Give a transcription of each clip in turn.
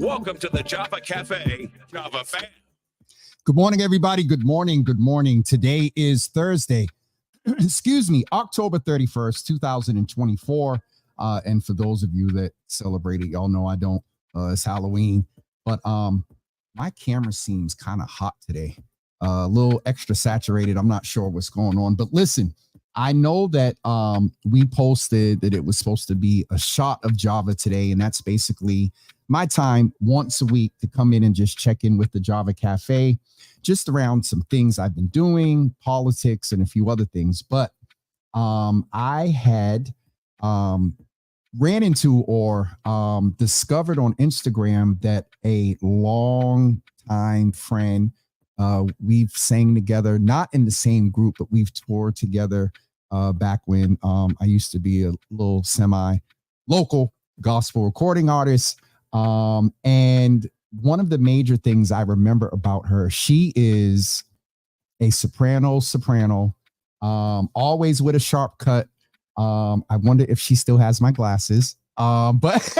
Welcome to the Java Cafe, Java fan. Good morning, everybody. Good morning. Good morning. Today is Thursday. Excuse me, October 31st, 2024. And for those of you that celebrate it, y'all know I don't. It's Halloween. But my camera seems kind of hot today. A little extra saturated. I'm not sure what's going on. But listen, I know that we posted that it was supposed to be a shot of Java today. And that's basically my time once a week to come in and just check in with the Java Cafe, just around some things I've been doing, politics, and a few other things. But I had ran into or discovered on Instagram that a long time friend, we've sang together, not in the same group, but we've toured together back when I used to be a little semi-local gospel recording artist. And one of the major things I remember about her, she is a soprano, always with a sharp cut. I wonder if she still has my glasses. But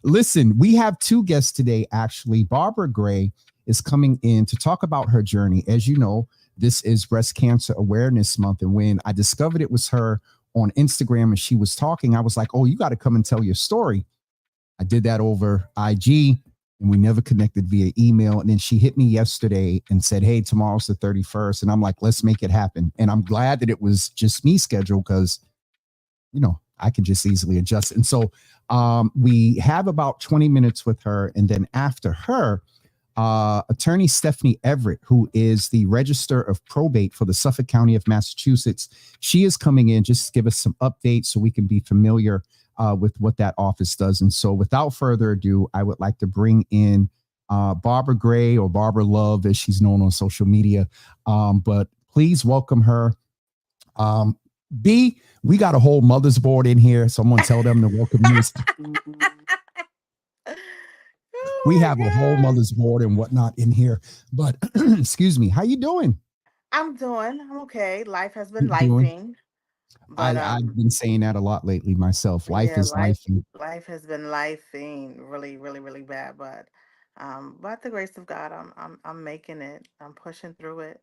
listen, we have two guests today, actually. Barbara Gray is coming in to talk about her journey. As you know, this is Breast Cancer Awareness Month. And when I discovered it was her on Instagram and she was talking, I was like, oh, you got to come and tell your story. I did that over IG and we never connected via email. And then she hit me yesterday and said, hey, tomorrow's the 31st. And I'm like, let's make it happen. And I'm glad that it was just me scheduled because, you know, I can just easily adjust. And so we have about 20 minutes with her. And then after her, attorney Stephanie Everett, who is the Register of Probate for the Suffolk County of Massachusetts, she is coming in just to give us some updates so we can be familiar with what that office does. And so without further ado, I would like to bring in Barbara Gray, or Barbara Love, as she's known on social media. But please welcome her. B, we got a whole mother's board in here. So I'm going to tell them to welcome you. We have a whole mother's board and whatnot in here. But excuse me, how you doing? I'm okay. Life has been lifing. But I've been saying that a lot lately myself. Life is life. Life has been lifing really, really, really bad. But the grace of God, I'm making it. I'm pushing through it.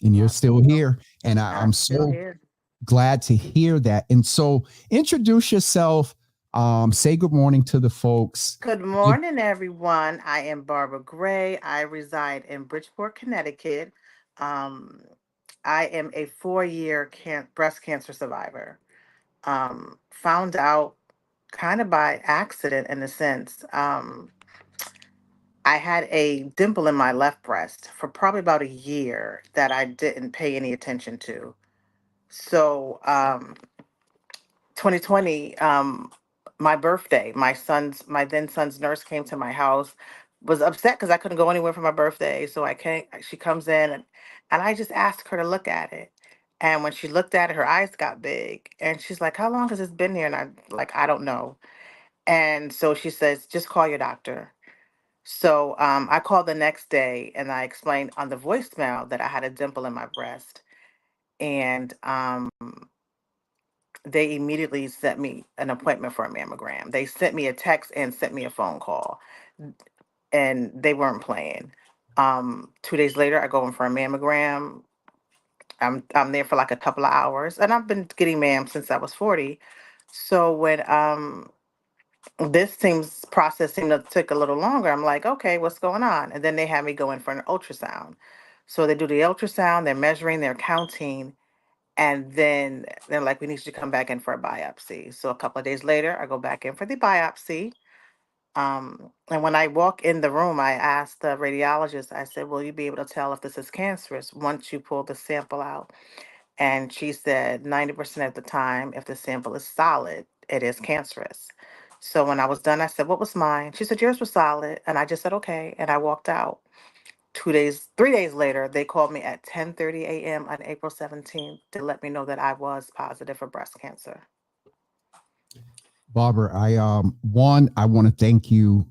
And you're still here. And I'm so glad to hear that. And so introduce yourself. Say good morning to the folks. Good morning, everyone. I am Barbara Gray. I reside in Bridgeport, Connecticut. I am a 4-year breast cancer survivor. Found out kind of by accident, in a sense. I had a dimple in my left breast for probably about a year that I didn't pay any attention to. So 2020, my birthday, my then son's nurse came to my house, was upset because I couldn't go anywhere for my birthday. So she comes in and I just asked her to look at it. And when she looked at it, her eyes got big and she's like, how long has this been here? And I'm like, I don't know. And so she says, just call your doctor. So I called the next day and I explained on the voicemail that I had a dimple in my breast. And they immediately sent me an appointment for a mammogram. They sent me a text and sent me a phone call, and they weren't playing. 2 days later, I go in for a mammogram. I'm there for like a couple of hours, and I've been getting mam since I was 40. So when process seemed to take a little longer, I'm like, okay, what's going on? And then they had me go in for an ultrasound. So they do the ultrasound, they're measuring, they're counting. And then they're like, we need you to come back in for a biopsy. So a couple of days later, I go back in for the biopsy. And when I walk in the room, I asked the radiologist, I said, will you be able to tell if this is cancerous once you pull the sample out? And she said 90% of the time, if the sample is solid, it is cancerous. So when I was done, I said, what was mine? She said, yours was solid. And I just said, okay. And I walked out. 3 days later, they called me at 10:30 a.m. on April 17th to let me know that I was positive for breast cancer. Barbara, I want to thank you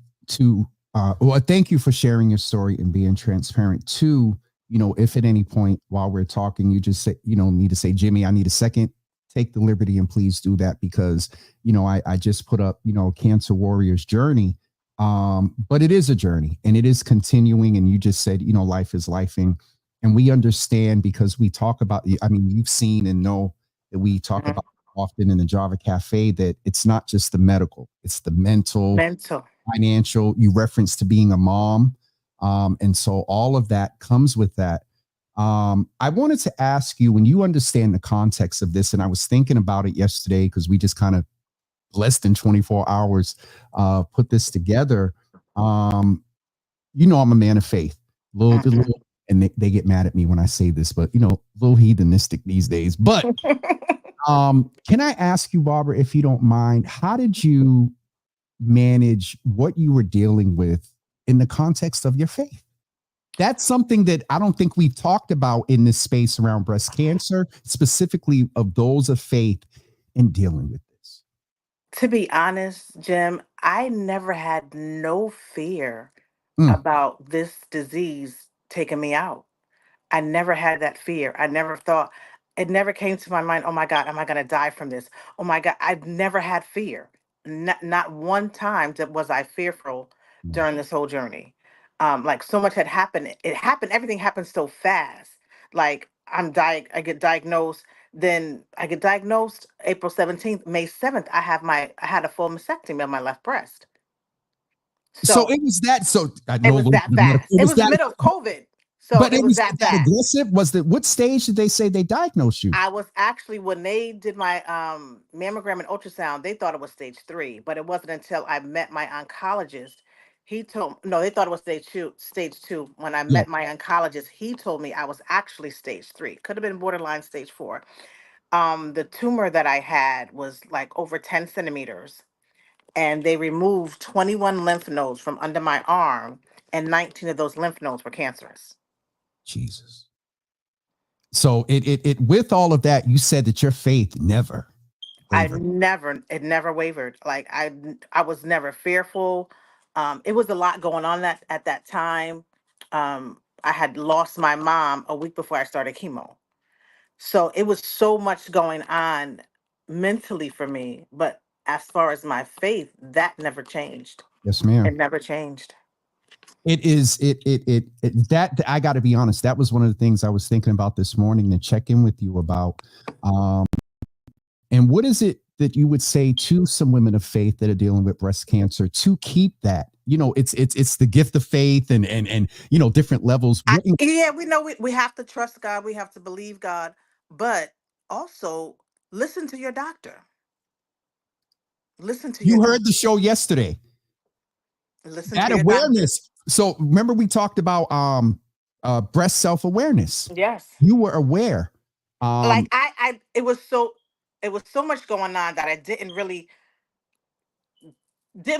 thank you for sharing your story and being transparent. Two, if at any point while we're talking, you just say, need to say, Jimmy, I need a second, take the liberty and please do that because, I just put up, Cancer Warrior's Journey. But it is a journey and it is continuing. And you just said, life is lifing. And we understand because we talk about, I mean, you've seen and know that we talk Mhm. about often in the Java Cafe that it's not just the medical, it's the mental, Mental. financial. You reference to being a mom. And so all of that comes with that. I wanted to ask you when you understand the context of this, and I was thinking about it yesterday because we just kind of less than 24 hours put this together. Um, I'm a man of faith, Mhm. little, and they get mad at me when I say this, but a little heathenistic these days. But can I ask you, Barbara, if you don't mind, how did you manage what you were dealing with in the context of your faith? That's something that I don't think we've talked about in this space around breast cancer, specifically of those of faith in dealing with this. To be honest, Jim, I never had no fear Mm, about this disease taking me out. I never had that fear. I never thought, it never came to my mind, oh my God, am I going to die from this? Oh my God, I've never had fear. Not one time was I fearful mm. during this whole journey. Like so much had happened. It happened, everything happened so fast. Like I get diagnosed, then I get diagnosed April 17th, May 7th, I had a full mastectomy of my left breast. So So it was that. So I it know a was little that bit of medical. fast. It It was was the that, middle of COVID. So but it it was was that that fast. aggressive. Was that what stage did they say they diagnosed you? I was actually, when they did my mammogram and ultrasound, they thought it was stage 3, but it wasn't until I met my oncologist. He told no, they thought it was stage 2. When I Yeah, met my oncologist, he told me I was actually stage 3. Could have been borderline stage 4. The tumor that I had was like over 10 centimeters, and they removed 21 lymph nodes from under my arm, and 19 of those lymph nodes were cancerous. Jesus. So it with all of that, you said that your faith never wavered. It never wavered. Like I was never fearful. It was a lot going on at that time. I had lost my mom a week before I started chemo. So it was so much going on mentally for me. But as far as my faith, that never changed. Yes, It ma'am. never changed. It is that I got to be honest. That was one of the things I was thinking about this morning to check in with you about. Um, and what is it that you would say to some women of faith that are dealing with breast cancer to keep that? It's the gift of faith and different levels. Yeah, we know we have to trust God, we have to believe God, but also listen to your doctor. Listen to your You heard the doctor. show yesterday. Listen to That your doctor. awareness. So remember we talked about breast self-awareness. Yes. You were aware. Like Um it was so much going on that I didn't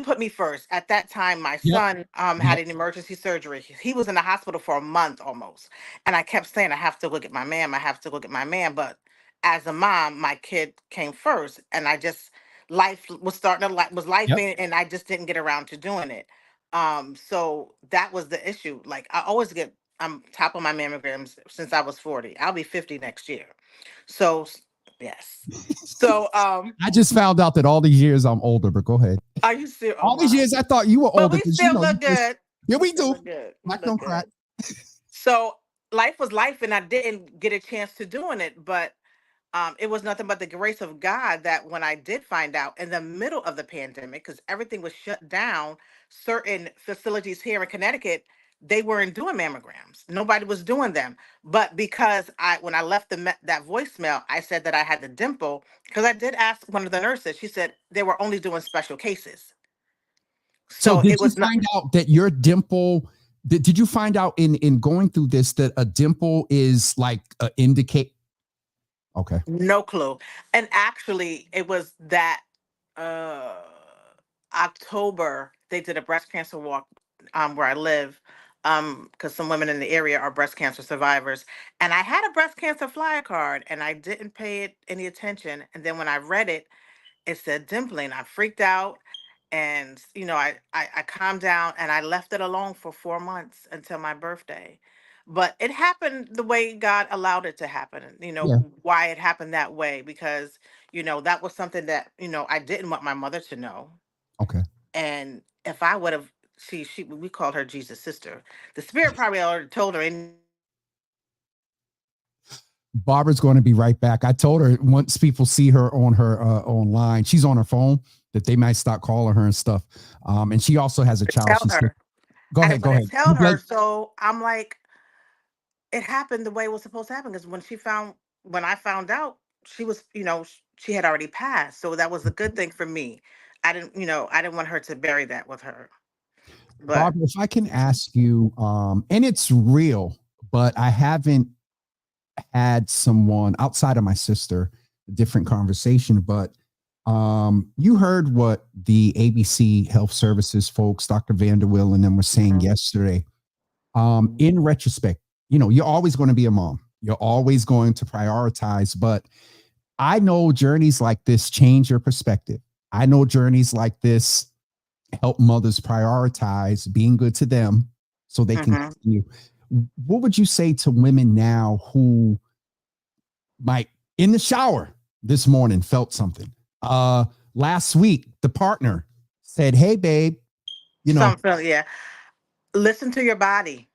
put me first. At that time, my yep, son had yep. an emergency surgery. He was in the hospital for a month almost. And I kept saying, I have to look at my man. I have to look at my man. But as a mom, my kid came first. And I just life was starting to was life Yep. and I just didn't get around to doing it. So that was the issue. Like I'm top of my mammograms since I was 40. I'll be 50 next year. So yes. So I just found out that all these years I'm older, but go ahead. are you serious? Oh All these my. years I thought you were But older we because still you look just good. yeah, We we still do. look good. We Black look don't crack. good. So life was life, and I didn't get a chance to doing it. But it was nothing but the grace of God that when I did find out in the middle of the pandemic, because everything was shut down, certain facilities here in Connecticut, they weren't doing mammograms. Nobody was doing them. But because when I left that voicemail, I said that I had the dimple because I did ask one of the nurses. She said they were only doing special cases. So So did it you was not. find out that your dimple did you find out in going through this that a dimple is like indicate okay. No clue. And actually, it was that uh October they did a breast cancer walk where I live because some women in the area are breast cancer survivors, and I had a breast cancer flyer card and I didn't pay it any attention, and then when I read it, it said dimpling. I freaked out, and I calmed down and I left it alone for 4 months until my birthday. But it happened the way God allowed it to happen. Yeah. Why it happened that way, because that was something that I didn't want my mother to know. Okay. And if I would have we called her Jesus sister. The spirit probably already told her. Barbara's going to be right back. I told her once people see her on her online, she's on her phone, that they might start calling her and stuff. And she also has a child. Tell She's her. go I ahead, didn't go want to ahead. tell her, so I'm like, it happened the way it was supposed to happen. Because when I found out, she was, she had already passed, so that was a good thing for me. I didn't want her to bury that with her. But Barbara, if I can ask you, and it's real, but I haven't had someone outside of my sister, a different conversation, but you heard what the ABC Health Services folks, Dr. Vanderwill and them were saying yesterday. In retrospect, you're always going to be a mom. You're always going to prioritize, but I know journeys like this change your perspective. I know journeys like this help mothers prioritize being good to them so they can continue. What would you say to women now who might in the shower this morning felt something? Last week, the partner said, "Hey, babe, something, yeah. Listen to your body.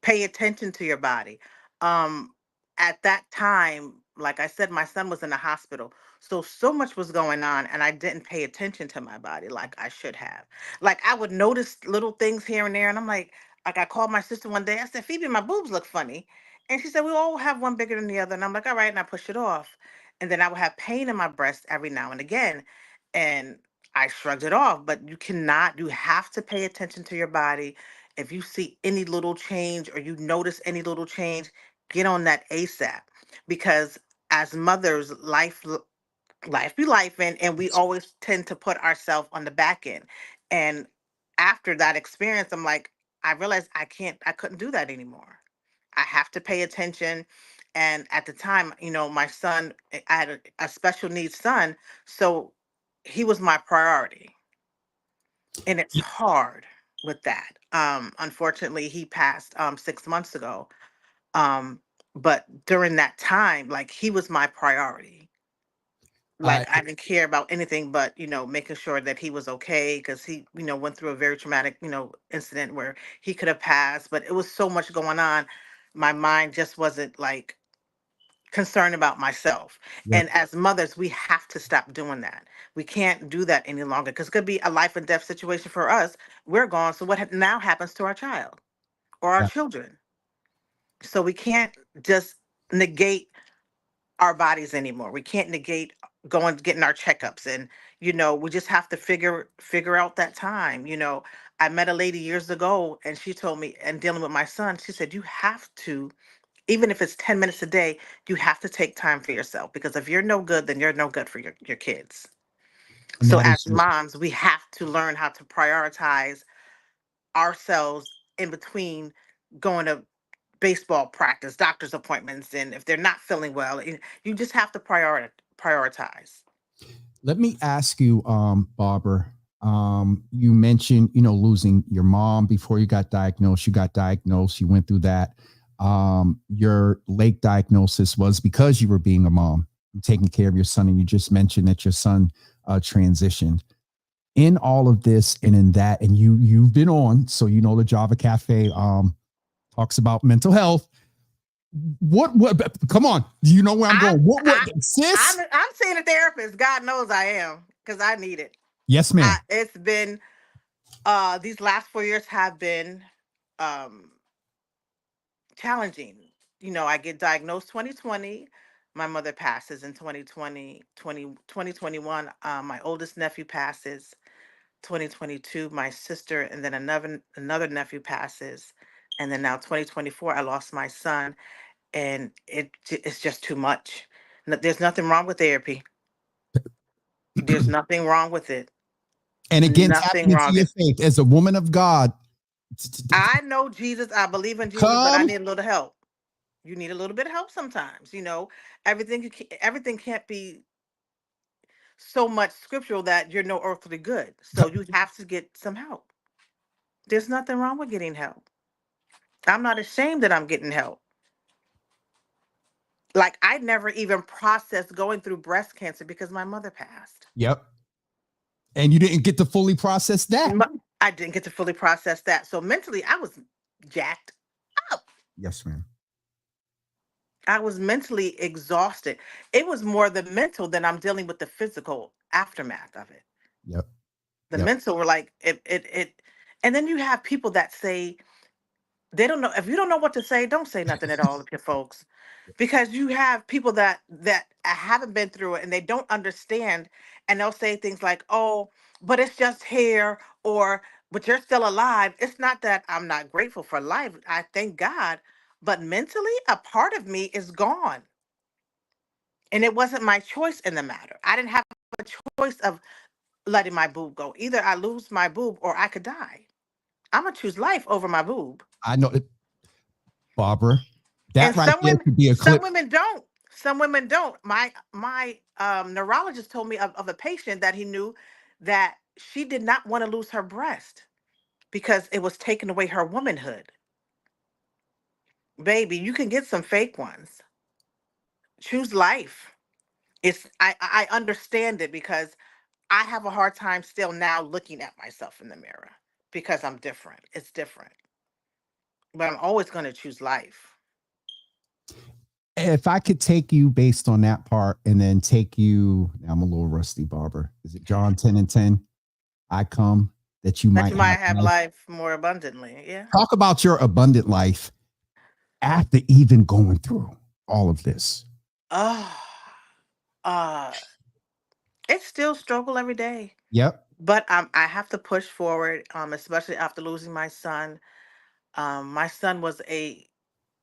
Pay attention to your body. Um, at that time, like I said, my son was in the hospital. So much was going on, and I didn't pay attention to my body like I should have. Like I would notice little things here and there, and I'm like I called my sister one day. I said, Phoebe, my boobs look funny. And she said, we all have one bigger than the other. And I'm like, all right, and I push it off. And then I would have pain in my breast every now and again. And I shrugged it off. But you have to pay attention to your body. If you see any little change or you notice any little change, get on that ASAP. Because as mothers, life be life, and we always tend to put ourselves on the back end. And after that experience, I'm like, I realized I couldn't do that anymore. I have to pay attention. And at the time, my son, I had a special needs son, so he was my priority. And it's hard with that. Unfortunately, he passed 6 months ago. Um, but during that time, like he was my priority. I Like I didn't care about anything but, making sure that he was okay because he, went through a very traumatic, incident where he could have passed, but it was so much going on. My mind just wasn't like concerned about myself. yep, And as mothers, we have to stop doing that. We can't do that any longer because it could be a life and death situation for us. We're gone. So what now happens to our child or our yeah. children? So we can't just negate our bodies anymore. We can't negate going getting our checkups, and we just have to figure out that time. I met a lady years ago and she told me, and dealing with my son, she said, you have to, even if it's 10 minutes a day, you have to take time for yourself because if you're no good, then you're no good for your kids. And So that is as moms, we have to learn how to prioritize ourselves in between going to baseball practice, doctor's appointments, and if they're not feeling well, you just have to prioritize. let me ask you, Barbara. You mentioned, losing your mom before you got diagnosed. You got diagnosed, you went through that. Your late diagnosis was because you were being a mom, taking care of your son, and you just mentioned that your son transitioned. In all of this and in that, and you've been on, so the Java Cafe talks about mental health. What come on, do you know where I'm I, going? What I, sis? I'm seeing a therapist. God knows I am because I need it. Yes, ma'am. It's been these last 4 years have been um challenging. I get diagnosed 2020. My mother passes in 2020, 2021. My oldest nephew passes 2022. My sister, and then another nephew passes. And then now 2024, I lost my son. And it's just too much. There's nothing wrong with therapy. There's nothing wrong with it. And again, Nothing tapping into wrong. your faith as a woman of God. I know Jesus. I believe in Jesus, but I Come, need a little help. You need a little bit of help sometimes. Everything can't be so much scriptural that you're no earthly good. So you have to get some help. There's nothing wrong with getting help. I'm not ashamed that I'm getting help. Like I never even processed going through breast cancer because my mother passed. yep. And you didn't get to fully process that. I didn't get to fully process that. So mentally, I was jacked up. Yes, ma'am. I was mentally exhausted. It was more the mental than I'm dealing with the physical aftermath of it. Yep. The Yep. mental were like and then you have people that say they don't know. If you don't know what to say, don't say nothing at all, your folks, because you have people that haven't been through it and they don't understand, and they'll say things like, "Oh, but it's just hair," or "But you're still alive." It's not that I'm not grateful for life. I thank God, but mentally, a part of me is gone, and it wasn't my choice in the matter. I didn't have a choice of letting my boob go. Either I lose my boob or I could die. I'm gonna choose life over my boob. I know it, Barbara. And That right there could be a some clip. women don't. Some women don't. My neurologist told me of a patient that he knew that she did not want to lose her breast because it was taking away her womanhood. Baby, you can get some fake ones. Choose life. I understand it because I have a hard time still now looking at myself in the mirror because I'm different. It's different. But I'm always going to choose life. If I could take you based on that part and then take you, I'm a little rusty, Barbara. Is it John 10 and 10? I come that you That might you might have have life. life more abundantly. Yeah. Talk about your abundant life after even going through all of this. Oh, uh, it's still struggle every day. Yep. But I have to push forward, especially after losing my son. My son was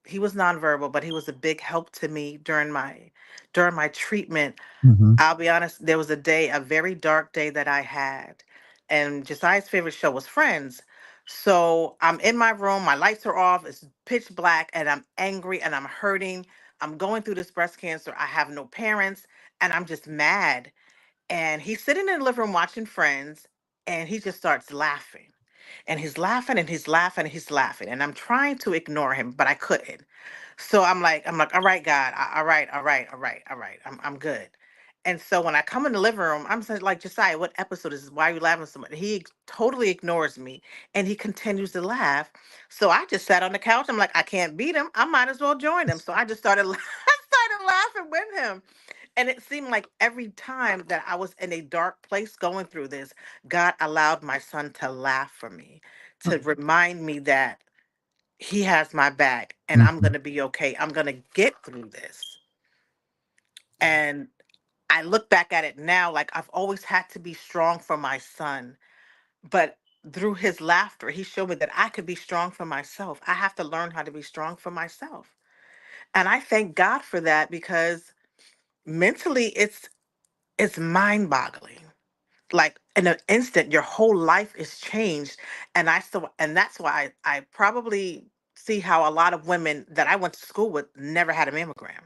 he was nonverbal, but he was a big help to me during my treatment. Mm-hmm. I'll be honest, there was a very dark day that I had, and Josiah's favorite show was Friends. So I'm in my room, my lights are off, it's pitch black, and I'm angry and I'm hurting. I'm going through this breast cancer. I have no parents, and I'm just mad. And he's sitting in the living room watching Friends, and he just starts laughing. And he's laughing and he's laughing and he's laughing. And I'm trying to ignore him, but I couldn't. So I'm like, all right, God, all right, all right, all right, all right. I'm good. And so when I come in the living room, I'm saying, like, Josiah, what episode is this? Why are you laughing so much? He totally ignores me and he continues to laugh. So I just sat on the couch. I'm like, I can't beat him. I might as well join him. So I just started, I started laughing with him. And it seemed like every time that I was in a dark place going through this, God allowed my son to laugh for me, to remind me that he has my back and I'm Mm-hmm. going to be okay. I'm going to get through this. And I look back at it now like I've always had to be strong for my son. But through his laughter, he showed me that I could be strong for myself. I have to learn how to be strong for myself. And I thank God for that because mentally it's mind-boggling. Like in an instant, your whole life is changed. And that's why I probably see how a lot of women that I went to school with never had a mammogram.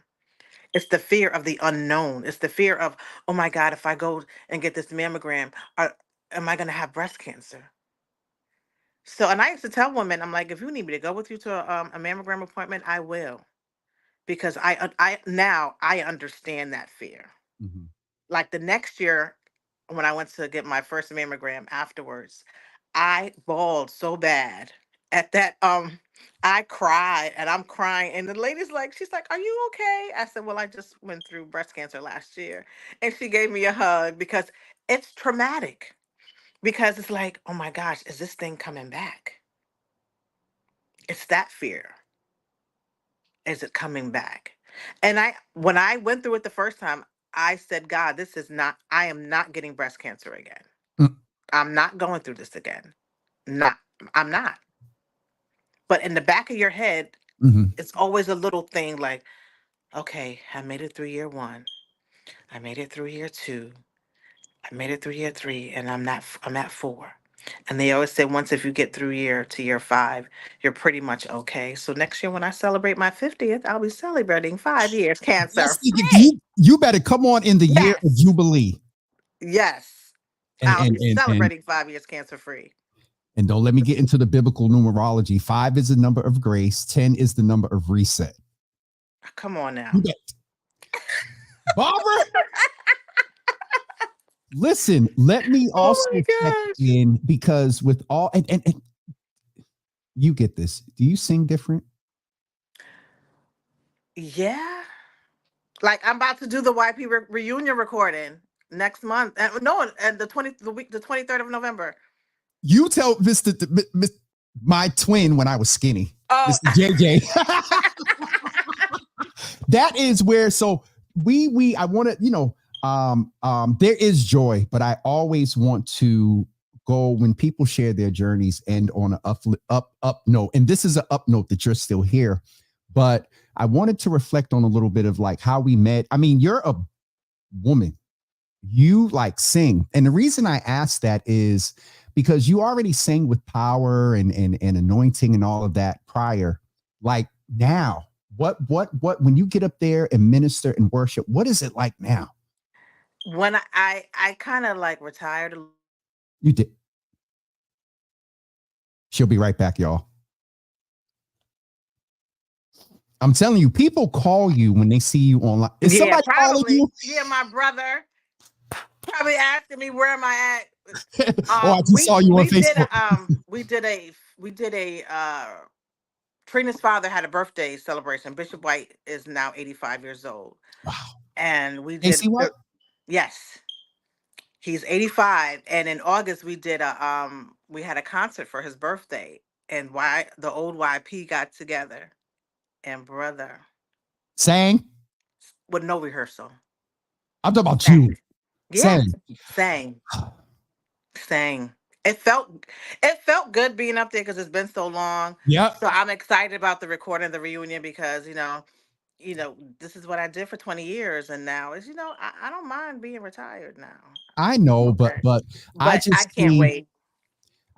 It's the fear of the unknown. It's the fear of, oh my God, if I go and get this mammogram, am I going to have breast cancer? So, and I used to tell women, I'm like, if you need me to go with you to a mammogram appointment, I will, because I now I understand that fear. Mm-hmm. Like the next year, when I went to get my first mammogram afterwards, I bawled so bad at that. I cried and I'm crying, and the lady's like, she's like, "Are you okay?" I said, "Well, I just went through breast cancer last year," and she gave me a hug because it's traumatic. Because it's like, oh my gosh, is this thing coming back? It's that fear. Is it coming back? And when I went through it the first time, I said, God, this is not, I am not getting breast cancer again. I'm not going through this again. Not, I'm not. But in the back of your head, Mm-hmm. it's always a little thing like, okay, I made it through year one. I made it through year two. I made it through year three, and I'm at four. And they always say once if you get through year five, you're pretty much okay. So next year when I celebrate my 50th, I'll be celebrating 5 years cancer Yes, free. you better come on in the year of Yes. Jubilee. Yes. And I'll and be and and celebrating 5 years cancer free. and don't let me get into the biblical numerology. 5 is the number of grace, 10 is the number of reset. Come on You now. bet. Barbara, Listen, let me Oh also my check gosh. in because with all and you get this. Do you sing different? Yeah. Like I'm about to do the YP reunion recording next month. And no, and the 23rd of November. You tell my twin when I was skinny, Oh, Mr. JJ. That is where so we I want to, there is joy, but I always want to go when people share their journeys and on an up note. And this is an up note that you're still here, but I wanted to reflect on a little bit of like how we met. I mean, you're a woman, you like sing. And the reason I asked that is because you already sang with power and anointing and all of that prior. Like now, what when you get up there and minister and worship, what is it like now? when I kind of like retired. You did. She'll be right back, y'all. I'm telling you, people call you when they see you online. Is Yeah, somebody calling probably. you? Yeah, my brother probably asking me where am I at. Oh, I just saw you on Facebook. We did a Trina's father had a birthday celebration. Bishop White is now 85 years old. Wow. And we did AC White? yes. He's 85. And in August we had a concert for his birthday. And the old YP got together and brother Sang? with no rehearsal. I'm talking about Sang. you. Yeah. Sang. Sang. Sang. It felt good being up there because it's been so long. Yep. So I'm excited about the recording of the reunion because this is what I did for 20 years, and now it's I don't mind being retired now. I I'm know, but okay, I but I just can't see wait.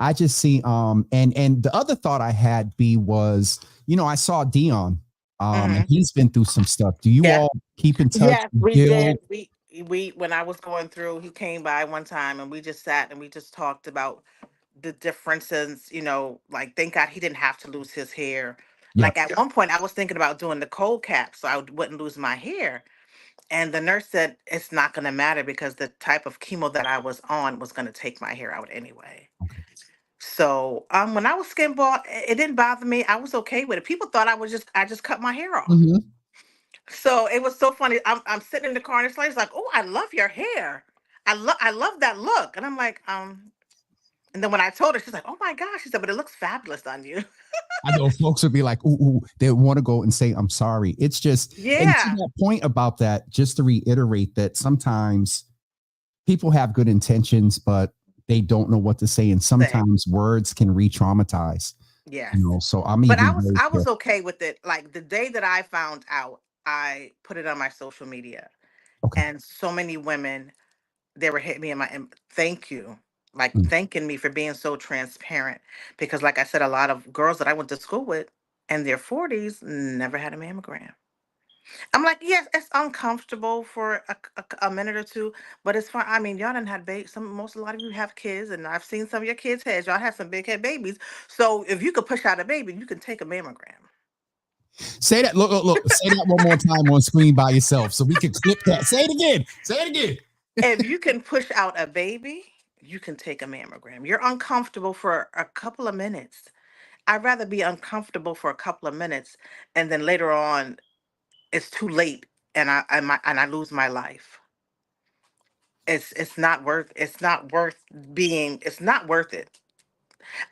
and the other thought I had B was, I saw Dion and Hmm. he's been through some stuff. Do you Yeah, all keep in touch, yes, we build? did. We when I was going through, he came by one time, and we just sat and we just talked about the differences. Like thank God he didn't have to lose his hair. Like Yep. at one point, I was thinking about doing the cold cap so I wouldn't lose my hair. And the nurse said it's not going to matter because the type of chemo that I was on was going to take my hair out anyway. Okay. So when I was skin bald, it didn't bother me. I was okay with it. People thought I just cut my hair off. Mhm. So it was so funny. I'm sitting in the car and it's like, oh, I love your hair. I love that look. And I'm like, and then when I told her, she's like, oh my gosh. She said, but it looks fabulous on you. I know folks would be like, ooh, they want to go and say, I'm sorry. It's just, and to Yeah. that point about that, just to reiterate that sometimes people have good intentions, but they don't know what to say. And Same. sometimes words can re-traumatize, Yes. so I'm But I even was very I was careful. okay with it. Like the day that I found out, I put it on my social media, Okay. and so many women they were hitting me in thank you, like Mm. thanking me for being so transparent. Because, like I said, a lot of girls that I went to school with in their 40s never had a mammogram. I'm like, yes, it's uncomfortable for a minute or two, but it's fine. I mean, y'all done had babies. A lot of you have kids, and I've seen some of your kids' heads. Y'all have some big head babies. So if you could push out a baby, you can take a mammogram. Say that. Look. Say that one more time on screen by yourself so we can clip that. Say it again. Say it again. If you can push out a baby, you can take a mammogram. You're uncomfortable for a couple of minutes. I'd rather be uncomfortable for a couple of minutes and then later on it's too late and I lose my life. It's not worth it.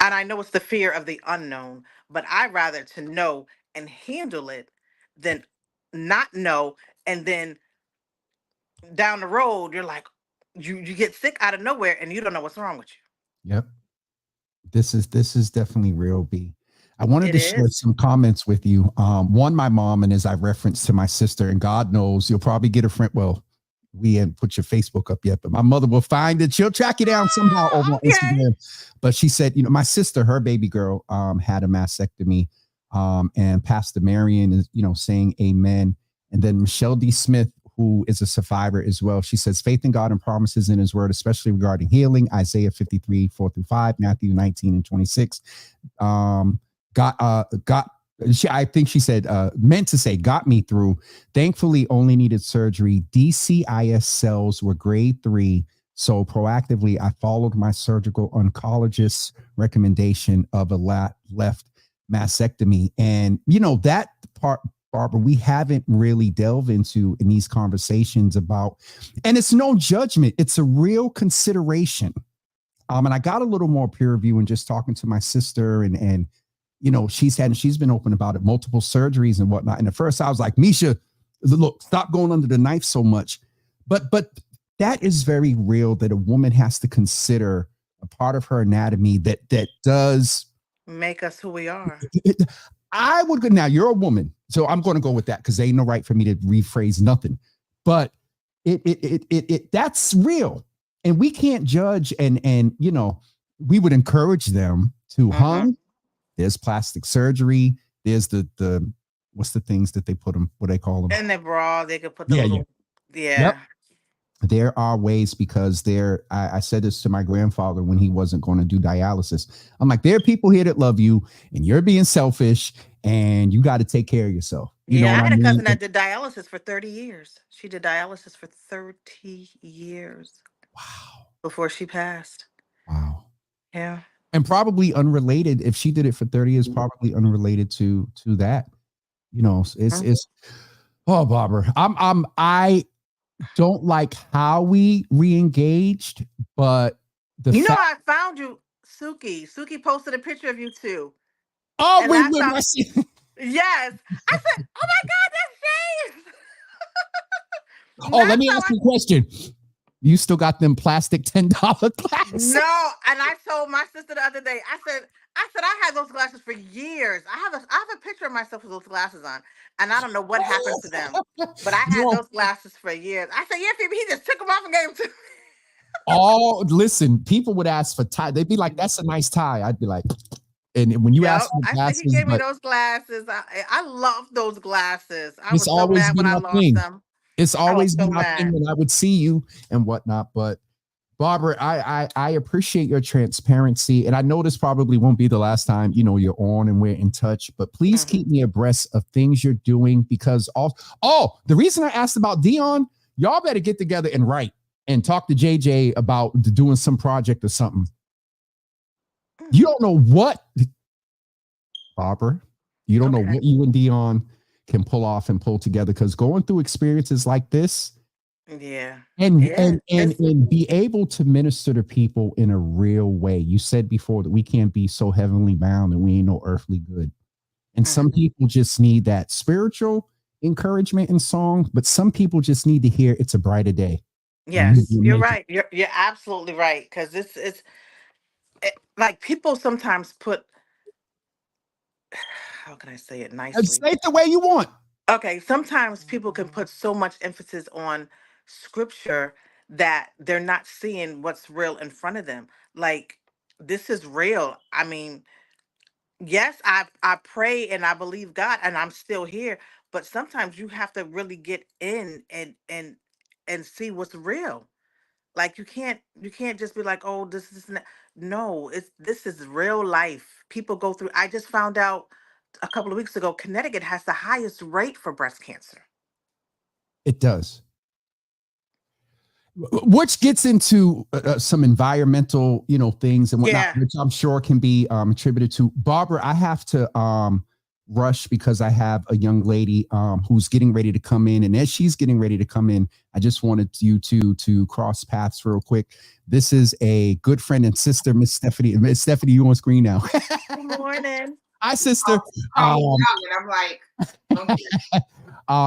And I know it's the fear of the unknown, but I'd rather to know and handle it than not know, and then down the road you're like you get sick out of nowhere and you don't know what's wrong with Yep. This is definitely real B. I you. wanted It to share is. some comments with you. One, my mom, and as I referenced to my sister, and God knows you'll probably get a friend. Well, we haven't put your Facebook up yet, but my mother will find it. She'll track you down somehow over on Okay. Instagram. But she said, my sister, her baby girl, had a mastectomy, and Pastor Marion is, saying amen. And then Michelle D. Smith, who is a survivor as well. She says, faith in God and promises in his word, especially regarding healing, Isaiah 53, 4-5, Matthew 19 and 26. Got I think she said, meant to say, got me through. Thankfully, only needed surgery. DCIS cells were grade 3. So proactively, I followed my surgical oncologist's recommendation of a left mastectomy. And, that part, Barbara, we haven't really delved into in these conversations about, and it's no judgment. It's a real consideration. And I got a little more peer review and just talking to my sister and she's been open about it, multiple surgeries and whatnot. And at first I was like, Misha, look, stop going under the knife so much. But that is very real, that a woman has to consider a part of her anatomy that does make us who we are. I would go, now you're a woman, so I'm going to go with that because ain't no right for me to rephrase nothing. But it that's real. And we can't judge and we would encourage them to there's plastic surgery. There's the what's the things that they put them, what they call them? In the bra, they could put the little, Yep. There are ways, because I said this to my grandfather when he wasn't going to do dialysis. I'm like, there are people here that love you and you're being selfish and you got to take care of yourself. I had a cousin that did dialysis for 30 years. She did dialysis for 30 years. Wow. Before she passed. Wow. Yeah. And probably unrelated. If she did it for 30 years, probably unrelated to that. It's oh, Barbara, I don't like how we re-engaged, but I found you, Suki. Suki posted a picture of you too. Oh, wait. Yes. I said, oh my God, that's James. Oh, let me ask you a question. You still got them plastic $10 glasses? No, and I told my sister the other day, I said I had those glasses for years. I have a picture of myself with those glasses on, and I don't know what happened to them, but I had those glasses for years. I said, yeah, Phoebe, he just took them off and gave them to me. Oh, listen, people would ask for tie. They'd be like, that's a nice tie. I'd be like, and when you ask for glasses, I said he gave me those glasses. I love those glasses. I was so mad when I lost them. It's always been my thing when I would see you and whatnot. But Barbara, I appreciate your transparency. And I know this probably won't be the last time, you're on and we're in touch, but please keep me abreast of things you're doing, because the reason I asked about Dion, y'all better get together and write and talk to JJ about doing some project or something. You don't know what, Barbara, you don't know what you and Dion can pull off and pull together, because going through experiences like this, and be able to minister to people in a real way. You said before that we can't be so heavenly bound and we ain't no earthly good. And some people just need that spiritual encouragement and song, but some people just need to hear it's a brighter day. Yes, you're right. You're absolutely right. Because it's like people sometimes put, how can I say it nicely? Say it the way you want. Okay, sometimes people can put so much emphasis on scripture that they're not seeing what's real in front of them. Like, this is real. I mean, yes, I pray and I believe God and I'm still here, but sometimes you have to really get in and see what's real. Like you can't just be like, oh, this is not. No, this is real life. People go through. I just found out a couple of weeks ago, Connecticut has the highest rate for breast cancer. It does. Which gets into some environmental, things and whatnot, which I'm sure can be attributed to. Barbara, I have to rush because I have a young lady who's getting ready to come in. And as she's getting ready to come in, I just wanted you to cross paths real quick. This is a good friend and sister, Miss Stephanie. Miss Stephanie, you on screen now. Good morning. Hi, sister. I'm like, okay.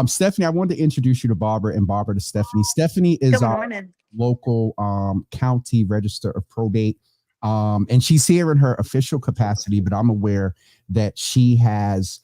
Stephanie, I wanted to introduce you to Barbara and Barbara to Stephanie. Stephanie is our local county register of probate. And she's here in her official capacity, but I'm aware that she has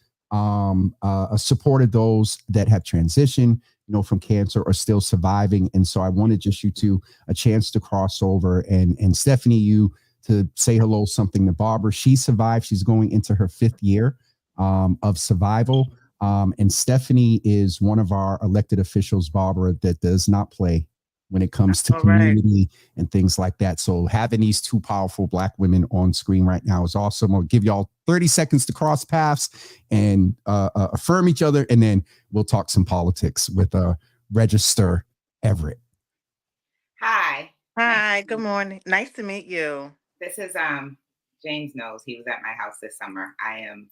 supported those that have transitioned, from cancer or still surviving. And so I wanted just a chance to cross over and Stephanie, you to say hello, something to Barbara. She survived. She's going into her 5th year of survival. And Stephanie is one of our elected officials, Barbara, that does not play when it comes to community and things like that. So having these two powerful Black women on screen right now is awesome. I'll give y'all 30 seconds to cross paths and affirm each other. And then we'll talk some politics with Register Everett. Hi. Hi. Hi, good morning. Nice to meet you. This is James knows he was at my house this summer. I am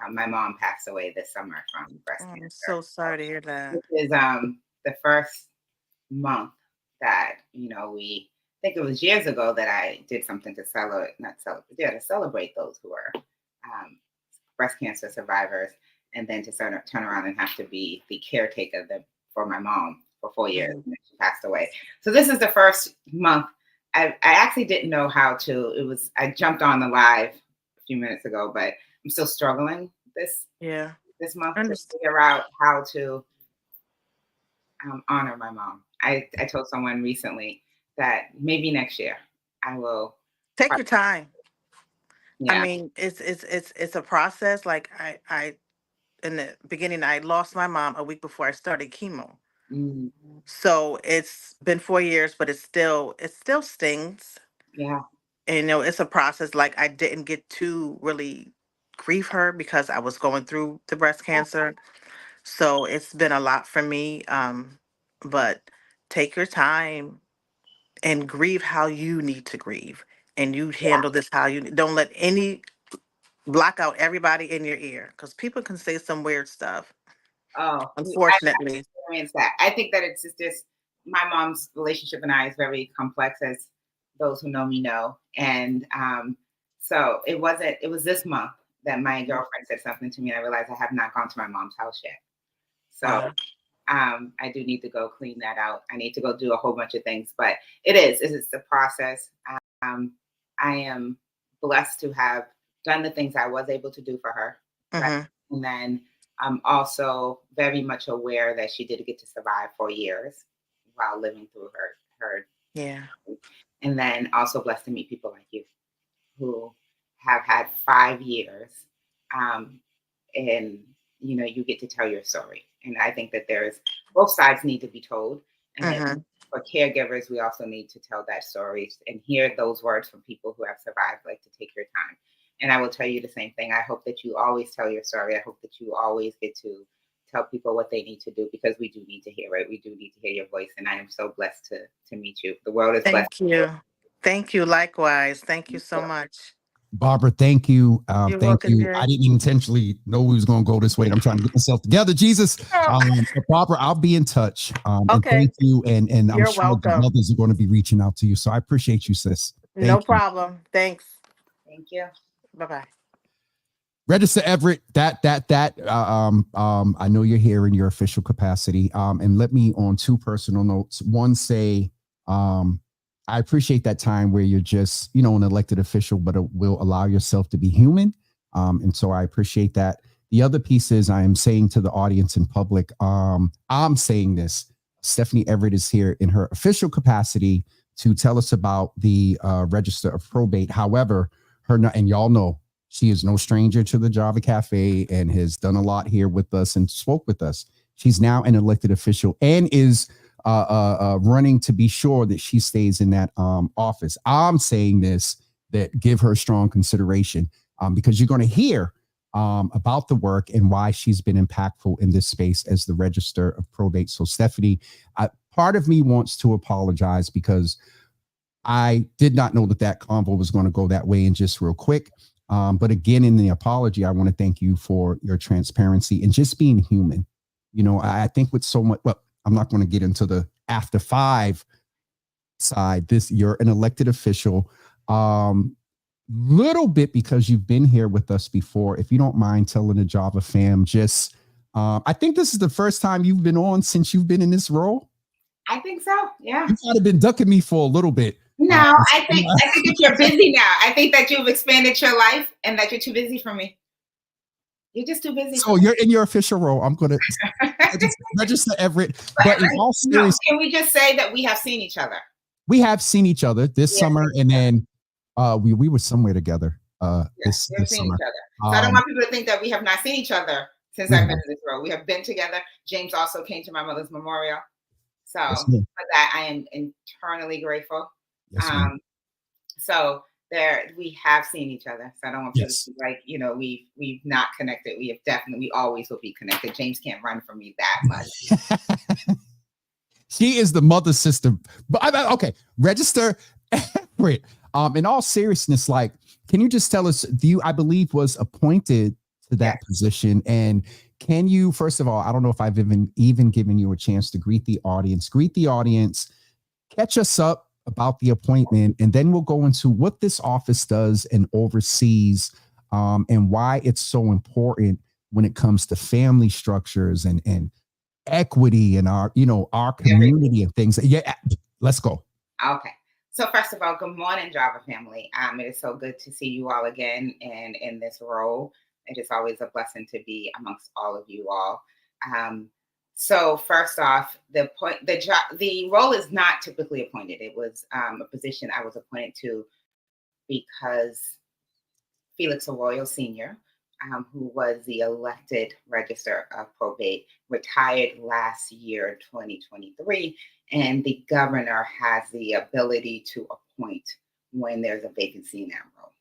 my mom passed away this summer from breast Oh, I'm cancer. so sorry to hear that. This is the first month that we I think it was years ago that I did something to celebrate, not celebrate, yeah, to celebrate those who are breast cancer survivors, and then to turn around and have to be the caretaker for my mom for 4 years. Mhm. And she passed away. So this is the first month. I actually didn't know how to. I jumped on the live a few minutes ago, but I'm still struggling Yeah, this month to understand. figure out how to honor my mom. I told someone recently that maybe next year I will. Take your time. I Yeah. mean, it's a process. Like I in the beginning, I lost my mom a week before I started chemo. Mm, So it's been 4 years, but it still stings. yeah. And it's a process. Like I didn't get to really grieve her because I was going through the breast cancer. So it's been a lot for me. But take your time and grieve how you need to grieve. And you handle this how you don't let any block out everybody in your ear because people can say some weird stuff, Oh, I unfortunately. experienced that. I think that it's just my mom's relationship and I is very complex, as those who know me know. And so it wasn't. It was this month that my girlfriend said something to me, and I realized I have not gone to my mom's house yet. So Wow. I do need to go clean that out. I need to go do a whole bunch of things, but it's the process. Um, I am blessed to have done the things I was able to do for her, right? Hmm. And then I'm also very much aware that she did get to survive for years while living through her, Yeah. and then also blessed to meet people like you who have had 5 years, um, and you get to tell your story. And I think that there's both sides need to be told, and then Hmm. for caregivers, we also need to tell that story and hear those words from people who have survived, like to take your time. And I will tell you the same thing. I hope that you always tell your story. I hope that you always get to tell people what they need to do, because we do need to hear it. We do need to hear your voice. And I am so blessed to meet you. The world is blessed. Thank you. Thank you. Likewise. Thank you so much. Barbara, thank you. You're Thank welcome, you. I Jerry. didn't intentionally know we was going to go this way. I'm trying to get myself together, Jesus. Oh, But Barbara, I'll be in touch. And okay. thank you. And I'm You're sure the welcome. others are going to be reaching out to you. So I appreciate you, sis. No Thank you. problem. Thanks. Thank you. Bye bye. Register Everett. I know you're here in your official capacity. And let me, on two personal notes, one, say, I appreciate that time where you're just, an elected official, but it will allow yourself to be human. And so I appreciate that. The other piece is I am saying to the audience in public, I'm saying this. Stephanie Everett is here in her official capacity to tell us about the register of probate. However, and y'all know, she is no stranger to the Java Cafe and has done a lot here with us and spoke with us. She's now an elected official and is running to be sure that she stays in that office. I'm saying this, that give her strong consideration because you're going to hear about the work and why she's been impactful in this space as the register of probate. So Stephanie, part of me wants to apologize because I did not know that convo was going to go that way. And just real quick, but again, in the apology, I want to thank you for your transparency and just being human. I think with so much, well, I'm not going to get into the after five side. You're an elected official, little bit because you've been here with us before. If you don't mind telling the Java fam, just, I think this is the first time you've been on since you've been in this role. I think so. Yeah. You might have been ducking me for a little bit. No, I think that you're busy now. I think that you've expanded your life and that you're too busy for me. You're just too busy. So you're in your official role. I'm going to register Everett. But in all seriousness, can we just say that we have seen each other? We have seen each other this summer, and then we were somewhere together this seen summer. Each other. So I don't want people to think that we have not seen each other since I've been in this role. We have been together. James also came to my mother's memorial. So for that, I am eternally grateful. Yes, so we have seen each other. So I don't want people to be like, we've not connected. We always will be connected. James can't run from me that much. She is the mother sister. But okay, register. Everett. In all seriousness, like, can you just tell us? I believe, was appointed to that Yes. position, and can you, first of all, I don't know if I've even given you a chance to greet the audience. Greet the audience. Catch us up about the appointment, and then we'll go into what this office does and oversees, and why it's so important when it comes to family structures and equity in our community and things. Yeah, let's go. Okay. So first of all, good morning, Java family. It is so good to see you all again and in this role. It is always a blessing to be amongst all of you all. So first off, the role is not typically appointed. It was a position I was appointed to because Felix Arroyo Sr., who was the elected Register of Probate, retired last year, 2023, and the governor has the ability to appoint when there's a vacancy in that role.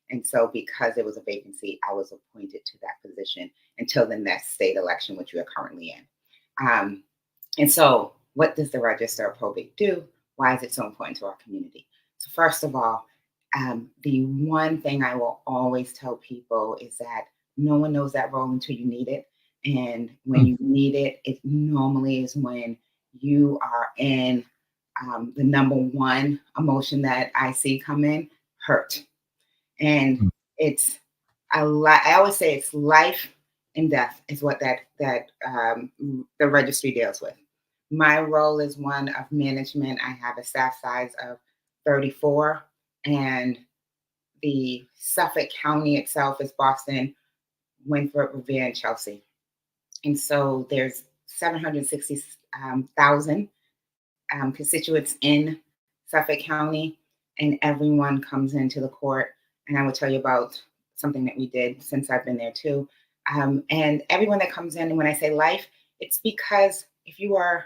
And so because there was a vacancy, I was appointed to that position until the next state election, which we are currently in. And so what does the Register of Probate do? Why is it so important to our community? So first of all, the one thing I will always tell people is that no one knows that role until you need it. And when you need it, it normally is when you are in the number one emotion that I see come in, hurt. And it's a lot. I always say it's life and death is what that the registry deals with. My role is one of management. I have a staff size of 34, and the Suffolk County itself is Boston, Winthrop, Revere, and Chelsea. And so there's 760,000 constituents in Suffolk County, and everyone comes into the court. And I will tell you about something that we did since I've been there too. And everyone that comes in, and when I say life, it's because if you are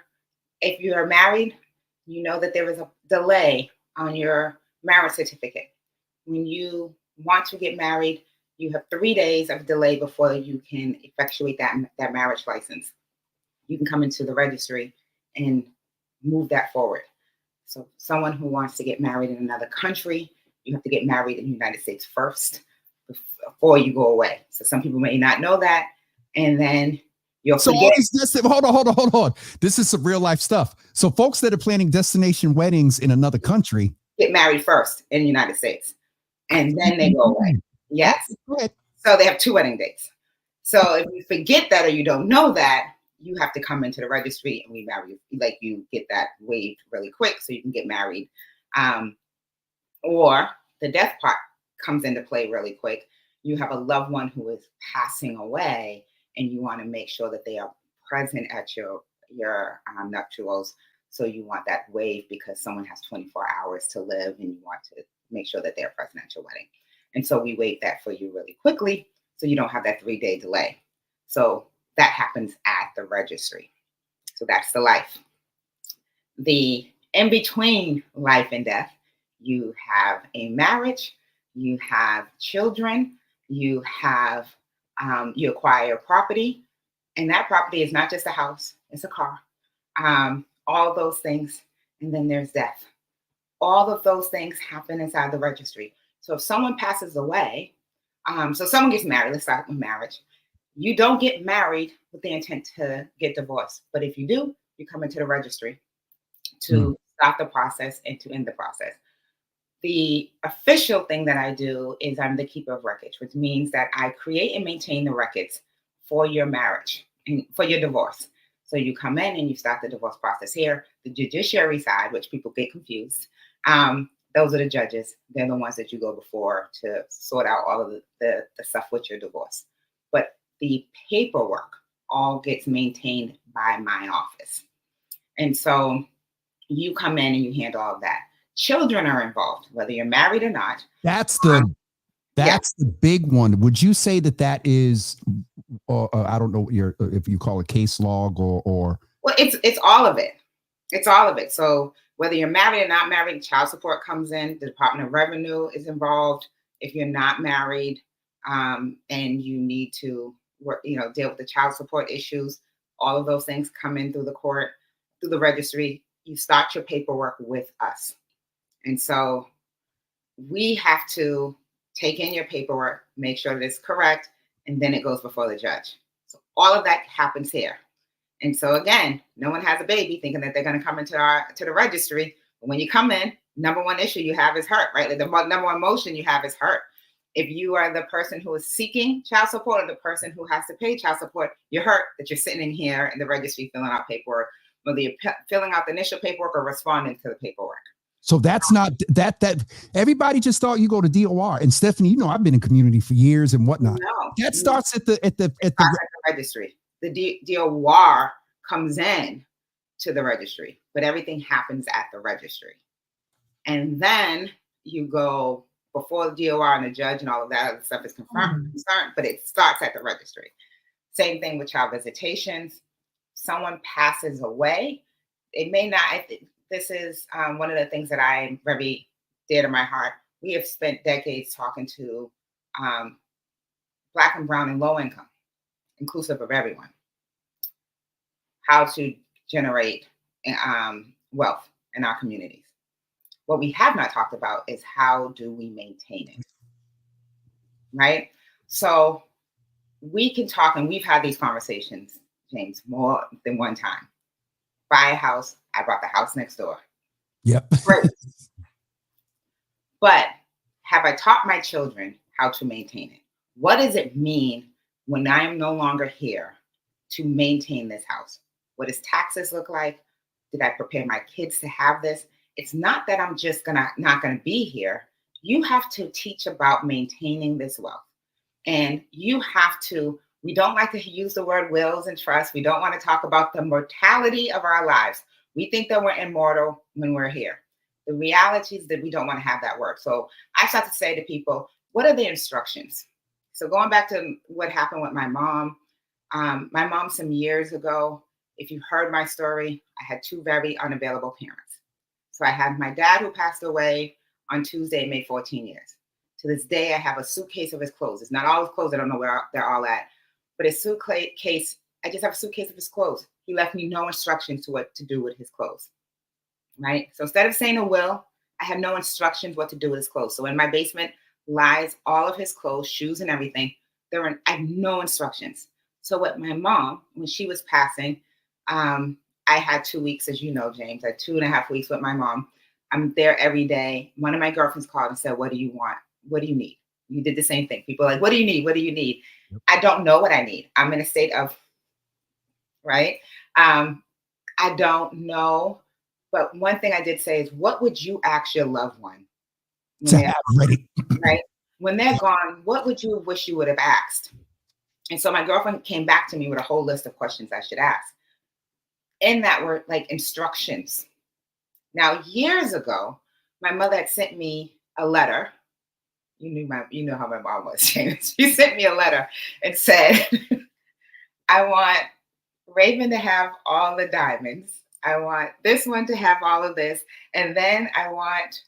married, you know that there is a delay on your marriage certificate. When you want to get married, you have 3 days of delay before you can effectuate that marriage license. You can come into the registry and move that forward. So someone who wants to get married in another country, you have to get married in the United States first before you go away. So some people may not know that. And then you'll forget. All these hold on. This is some real life stuff. So folks that are planning destination weddings in another country get married first in the United States, and then they go away. Yes. So they have 2 wedding dates. So if you forget that or you don't know that, you have to come into the registry and we marry you. Like, you get that waived really quick so you can get married. Or the death part comes into play really quick. You have a loved one who is passing away, and you want to make sure that they are present at your nuptials. So you want that waived because someone has 24 hours to live, and you want to make sure that they're present at your wedding. And so we waive that for you really quickly, so you don't have that 3-day delay. So that happens at the registry. So that's the life. The in between life and death, you have a marriage, you have children, you have you acquire property, and that property is not just a house, it's a car. All those things, and then there's death. All of those things happen inside the registry. So if someone passes away, so someone gets married, let's start with marriage. You don't get married with the intent to get divorced, but if you do, you come into the registry to start the process and to end the process. The official thing that I do is I'm the keeper of records, which means that I create and maintain the records for your marriage and for your divorce. So you come in and you start the divorce process here. The judiciary side, which people get confused, those are the judges. They're the ones that you go before to sort out all of the stuff with your divorce. But the paperwork all gets maintained by my office. And so you come in and you handle all of that. Children are involved, whether you're married or not. That's the big one. Would you say that is, I don't know if you call it case log or? Well, it's all of it. It's all of it. So whether you're married or not married, child support comes in. The Department of Revenue is involved. If you're not married and you need to work, deal with the child support issues, all of those things come in through the court. through the registry, you start your paperwork with us. And so we have to take in your paperwork, make sure that it's correct, and then it goes before the judge. So all of that happens here. And so again, no one has a baby thinking that they're going to come into the registry. But when you come in, number one issue you have is hurt, right? Like the number one motion you have is hurt. If you are the person who is seeking child support or the person who has to pay child support, you're hurt that you're sitting in here in the registry filling out paperwork, whether you're filling out the initial paperwork or responding to the paperwork. So that's not that everybody just thought you go to DOR. And Stephanie, you know, I've been in community for years and whatnot. No, that starts at the registry. The DOR comes in to the registry, but everything happens at the registry. And then you go before the DOR and the judge and all of that other stuff is confirmed, but it starts at the registry. Same thing with child visitations. Someone passes away. It may not, this is one of the things that I'm very dear to my heart. We have spent decades talking to Black and brown and low income, inclusive of everyone, how to generate wealth in our communities. What we have not talked about is how do we maintain it, right? So we can talk, and we've had these conversations, James, more than one time. Buy a house, I bought the house next door. Yep. Great. But have I taught my children how to maintain it? What does it mean when I am no longer here to maintain this house? What does taxes look like? Did I prepare my kids to have this? It's not that I'm just not gonna be here. You have to teach about maintaining this wealth. And you have to, we don't like to use the word wills and trusts. We don't want to talk about the mortality of our lives. We think that we're immortal when we're here. The reality is that we don't want to have that word. So I start to say to people, what are the instructions? So going back to what happened with my mom some years ago, if you heard my story, I had two very unavailable parents. So I had my dad who passed away on Tuesday, made 14 years. To this day, I have a suitcase of his clothes. It's not all his clothes. I don't know where they're all at. But his suitcase, I just have a suitcase of his clothes. He left me no instructions to what to do with his clothes, right? So instead of saying a will, I had no instructions what to do with his clothes. So in my basement lies all of his clothes, shoes and everything. I had no instructions. So with my mom, when she was passing, I had 2 weeks, as you know, James, I had 2.5 weeks with my mom. I'm there every day. One of my girlfriends called and said, what do you want? What do you need? You did the same thing. People are like, what do you need? What do you need? Yep. I don't know what I need. I'm in a state of, right? I don't know. But one thing I did say is, what would you ask your loved one to have ready? Right? When they're gone, what would you wish you would have asked? And so my girlfriend came back to me with a whole list of questions I should ask. In that were like instructions. Now, years ago, my mother had sent me a letter. You know how my mom was, James. She sent me a letter and said, I want Raven to have all the diamonds. I want this one to have all of this. And then I want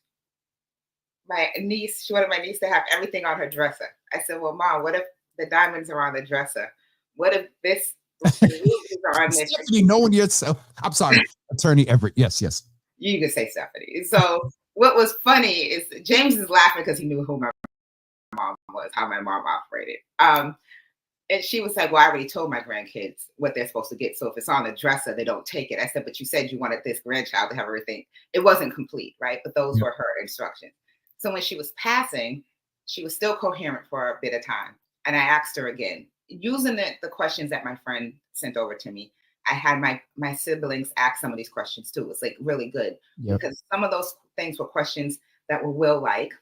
my niece, she wanted my niece to have everything on her dresser. I said, well, Mom, what if the diamonds are on the dresser? What if this are on this? Stephanie, knowing yourself. I'm sorry, Attorney Everett. Yes. You can say Stephanie. So what was funny is James is laughing because he knew who my mom was, how my mom operated. And she was like, well, I already told my grandkids what they're supposed to get. So if it's on the dresser, they don't take it. I said, but you said you wanted this grandchild to have everything. It wasn't complete, right? But those were her instructions. So when she was passing, she was still coherent for a bit of time. And I asked her again, using the questions that my friend sent over to me. I had my siblings ask some of these questions too. It's like really good because some of those things were questions that were will-like.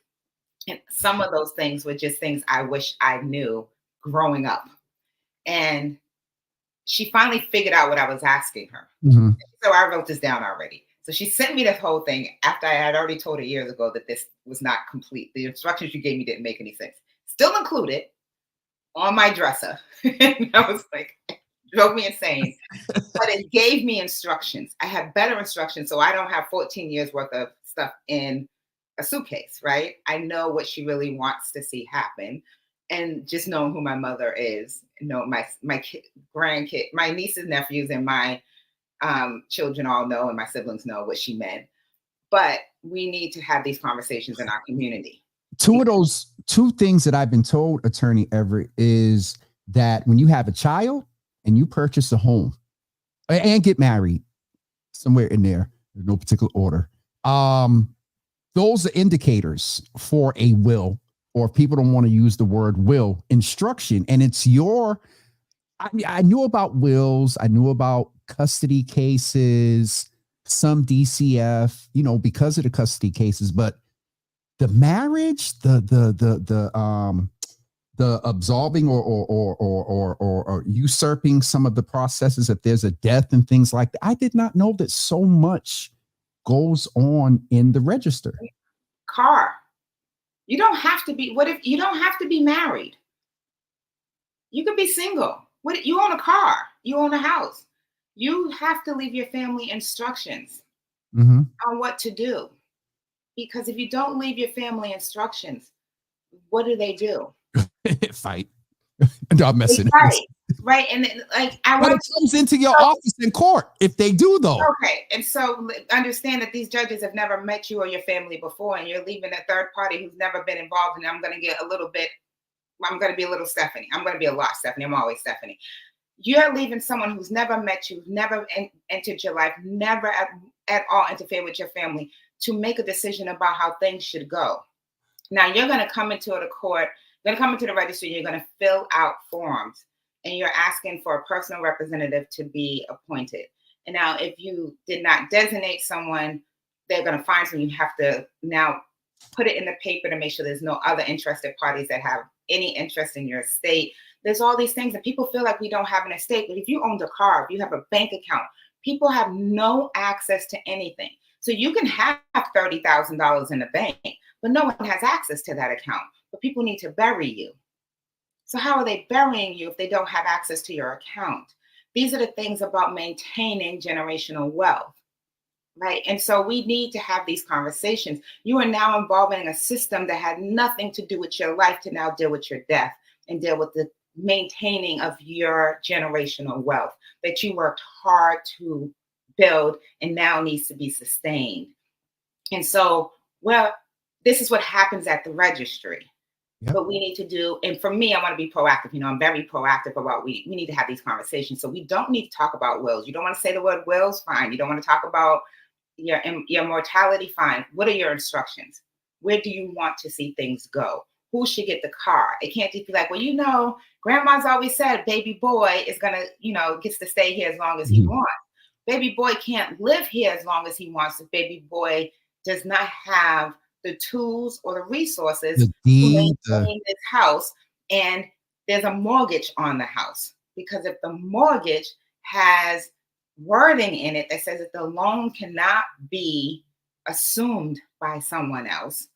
And some of those things were just things I wish I knew growing up. And she finally figured out what I was asking her. Mm-hmm. So I wrote this down already. So she sent me this whole thing after I had already told her years ago that this was not complete. The instructions you gave me didn't make any sense. Still included on my dresser. And I was like, drove me insane. But it gave me instructions. I have better instructions. So I don't have 14 years worth of stuff in a suitcase, right? I know what she really wants to see happen. And just knowing who my mother is, my grandkid, my nieces, nephews, and my children all know and my siblings know what she meant. But we need to have these conversations in our community. Two things that I've been told, Attorney Everett, is that when you have a child and you purchase a home and get married, somewhere in there, no particular order, those are indicators for a will, or if people don't want to use the word will, instruction. And it's I knew about wills. I knew about custody cases, some DCF, because of the custody cases, but the marriage, the absolving or usurping some of the processes, if there's a death and things like that. I did not know that so much goes on in the register. Car. You don't have to be, what if you don't have to be married? You could be single. What, you own a car, you own a house. You have to leave your family instructions on what to do. Because if you don't leave your family instructions, what do? Fight. No, I'm messing. Right. And then, but it comes into your office in court if they do, though. Okay. And so understand that these judges have never met you or your family before, and you're leaving a third party who's never been involved. And I'm going to be a little Stephanie. I'm going to be a lot Stephanie. I'm always Stephanie. You're leaving someone who's never met you, never entered your life, never at all interfered with your family, to make a decision about how things should go. Now you're going to come into the court, you're going to come into the registry, you're going to fill out forms, and you're asking for a personal representative to be appointed. And now if you did not designate someone, they're going to find someone. You have to now put it in the paper to make sure there's no other interested parties that have any interest in your estate. There's all these things, and people feel like we don't have an estate. But if you owned a car, if you have a bank account, people have no access to anything. So you can have $30,000 in the bank, but no one has access to that account. But people need to bury you. So how are they burying you if they don't have access to your account? These are the things about maintaining generational wealth, right? And so we need to have these conversations. You are now involving a system that had nothing to do with your life to now deal with your death and deal with the maintaining of your generational wealth that you worked hard to build and now needs to be sustained. And so, well, this is what happens at the registry. Yep. But we need to do, and for me, I want to be proactive. I'm very proactive about we need to have these conversations. So we don't need to talk about wills. You don't want to say the word wills, fine. You don't want to talk about your mortality, fine. What are your instructions? Where do you want to see things go? Who should get the car? It can't just be like, well, grandma's always said baby boy is going to, gets to stay here as long as he wants. Baby boy can't live here as long as he wants. If baby boy does not have the tools or the resources to maintain this house, and there's a mortgage on the house. Because if the mortgage has wording in it that says that the loan cannot be assumed by someone else,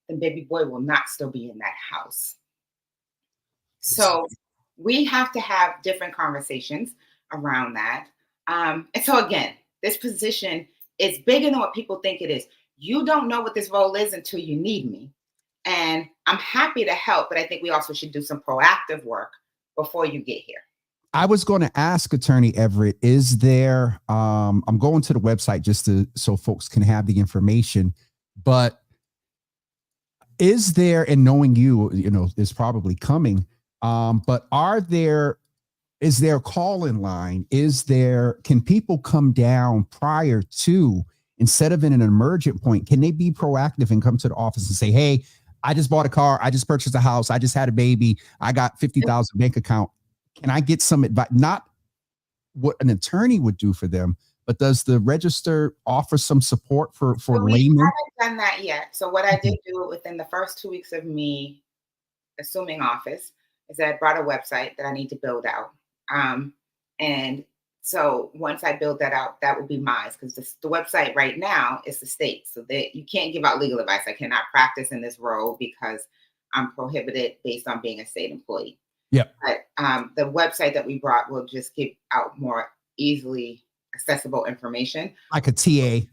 then baby boy will not still be in that house. So we have to have different conversations around that. And so again, this position is bigger than what people think it is. You don't know what this role is until you need me. And I'm happy to help, but I think we also should do some proactive work before you get here. I was going to ask Attorney Everett, is there, I'm going to the website just so folks can have the information, but is there, and knowing is probably coming, but is there a call-in line? Can people come down prior to, instead of in an emergent point, can they be proactive and come to the office and say, hey, I just bought a car, I just purchased a house, I just had a baby, I got 50,000 bank account. Can I get some advice? Not what an attorney would do for them, but does the register offer some support for laymen? We haven't done that yet. So what I did do within the first 2 weeks of me assuming office is that I brought a website that I need to build out. And so once I build that out, that will be mine, because the website right now is the state. So that you can't give out legal advice. I cannot practice in this role because I'm prohibited based on being a state employee. Yeah. But the website that we brought will just give out more easily accessible information. Like a TA.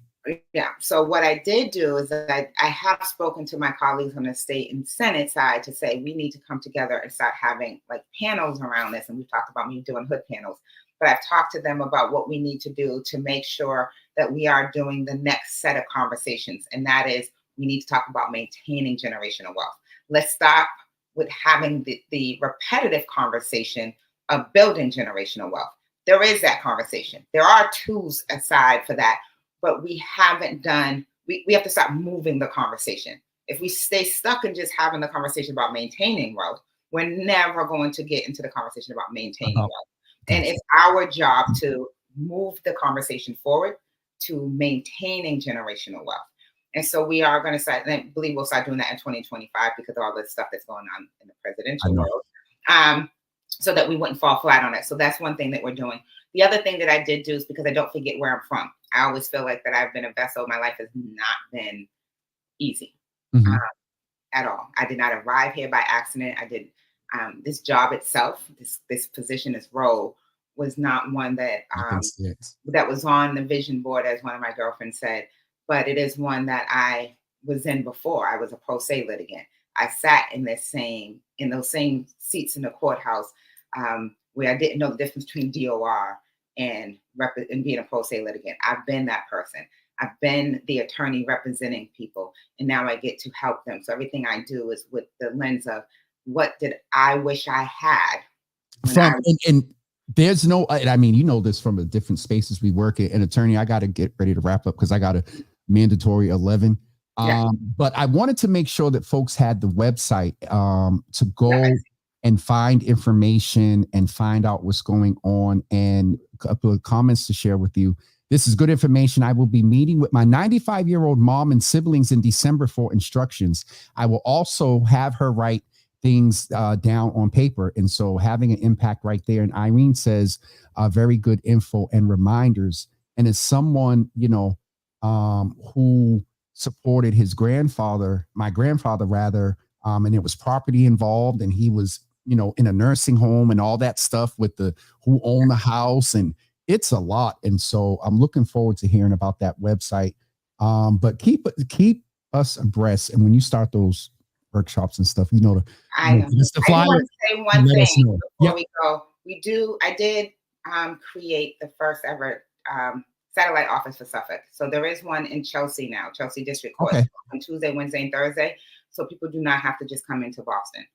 Yeah. So what I did do is that I have spoken to my colleagues on the state and Senate side to say we need to come together and start having like panels around this. And we've talked about me doing hood panels. but I've talked to them about what we need to do to make sure that we are doing the next set of conversations. And that is, we need to talk about maintaining generational wealth. Let's stop with having the repetitive conversation of building generational wealth. There is that conversation. There are tools aside for that, but we haven't done, we have to start moving the conversation. If we stay stuck in just having the conversation about maintaining wealth, we're never going to get into the conversation about maintaining wealth. And it's our job to move the conversation forward to maintaining generational wealth. And so we are going to start, and I believe we'll start doing that in 2025 because of all the stuff that's going on in the presidential world, so that we wouldn't fall flat on it. So that's one thing that we're doing. The other thing that I did do is because I don't forget where I'm from. I always feel like that I've been a vessel. My life has not been easy at all. I did not arrive here by accident. I did this job itself, this position, this role was not one that that was on the vision board, as one of my girlfriends said, but it is one that I was in before. I was a pro se litigant. I sat in those same seats in the courthouse where I didn't know the difference between DOR and being a pro se litigant. I've been that person. I've been the attorney representing people, and now I get to help them. So everything I do is with the lens of what did I wish I had. And there's no, I mean, you know this from the different spaces we work in. An attorney, I got to get ready to wrap up because I got a mandatory 11. But I wanted to make sure that folks had the website to go and find information and find out what's going on, and a couple of comments to share with you. This is good information. I will be meeting with my 95-year-old mom and siblings in December for instructions. I will also have her write things down on paper. And so having an impact right there. And Irene says very good info and reminders. And as someone, you know, who supported his grandfather, my grandfather rather, and there was property involved, and he was, you know, in a nursing home and all that stuff with the who owned the house, and it's a lot. And so I'm looking forward to hearing about that website. But keep us abreast. And when you start those workshops and stuff, you know, I know. The flyer, I want to say one thing before we go. I did create the first ever satellite office for Suffolk. So there is one in Chelsea now, Chelsea District Court, on Tuesday, Wednesday, and Thursday. So people do not have to just come into Boston.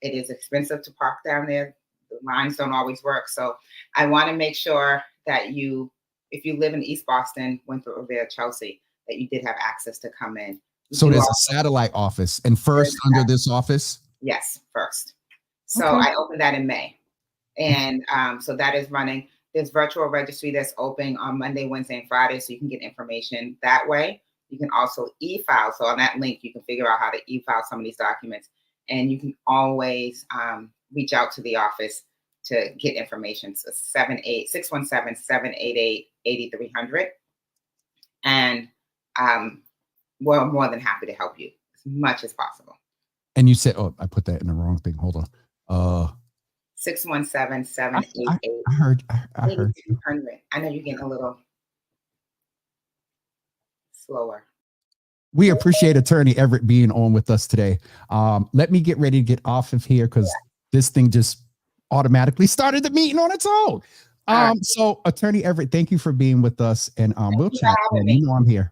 It is expensive to park down there. The lines don't always work. So I want to make sure that if you live in East Boston, Winthrop, Revere, Chelsea, that you did have access to come in. So there's a satellite office, and first under this office? Yes, first. So I opened that in May. And so that is running. There's virtual registry that's open on Monday, Wednesday, and Friday. So you can get information that way. You can also e-file. So on that link, you can figure out how to e-file some of these documents. And you can always reach out to the office to get information. So 617-788-8300. And we're more than happy to help you as much as possible. And you said, oh, I put that in the wrong thing. Hold on. 617-788. I heard. 8300. I know you're getting a little slower. We appreciate Attorney Everett being on with us today. Let me get ready to get off of here because this thing just automatically started the meeting on its own. So Attorney Everett, thank you for being with us, and we'll chat. You know I'm here.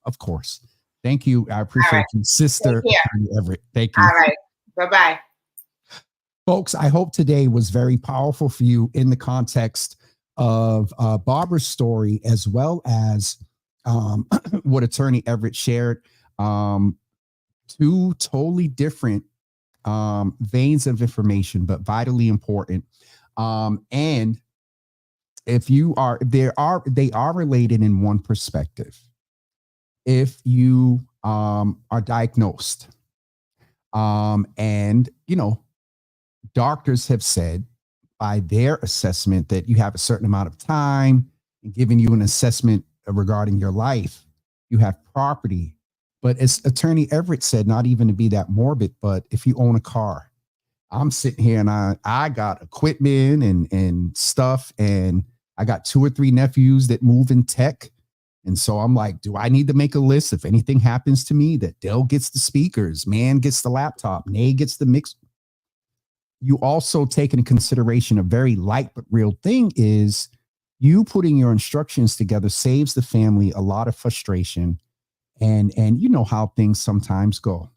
Of course. Thank you. I appreciate you, Sister Attorney Everett. Thank you. All right. Bye-bye. Folks, I hope today was very powerful for you in the context of Barbara's story, as well as what Attorney Everett shared. Two totally different veins of information, but vitally important. And if they are related in one perspective. If you are diagnosed, and you know, doctors have said by their assessment that you have a certain amount of time and giving you an assessment regarding your life, you have property. But as Attorney Everett said, not even to be that morbid, but if you own a car, I'm sitting here and I got equipment and stuff, and I got 2 or 3 nephews that move in tech. And so I'm like, do I need to make a list if anything happens to me that Dell gets the speakers, Man gets the laptop, Nay gets the mix? you also take into consideration a very light but real thing is you putting your instructions together saves the family a lot of frustration. And you know how things sometimes go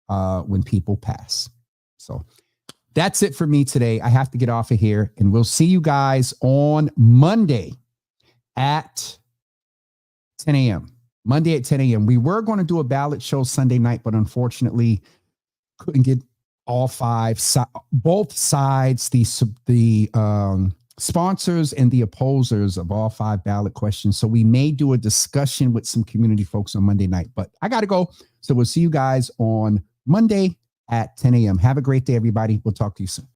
when people pass. So that's it for me today. I have to get off of here, and we'll see you guys on Monday at 10 a.m. Monday at 10 a.m. We were going to do a ballot show Sunday night, but unfortunately couldn't get all both sides, the sponsors and the opposers of all 5 ballot questions. So we may do a discussion with some community folks on Monday night, but I got to go. So we'll see you guys on Monday at 10 a.m. Have a great day, everybody. We'll talk to you soon.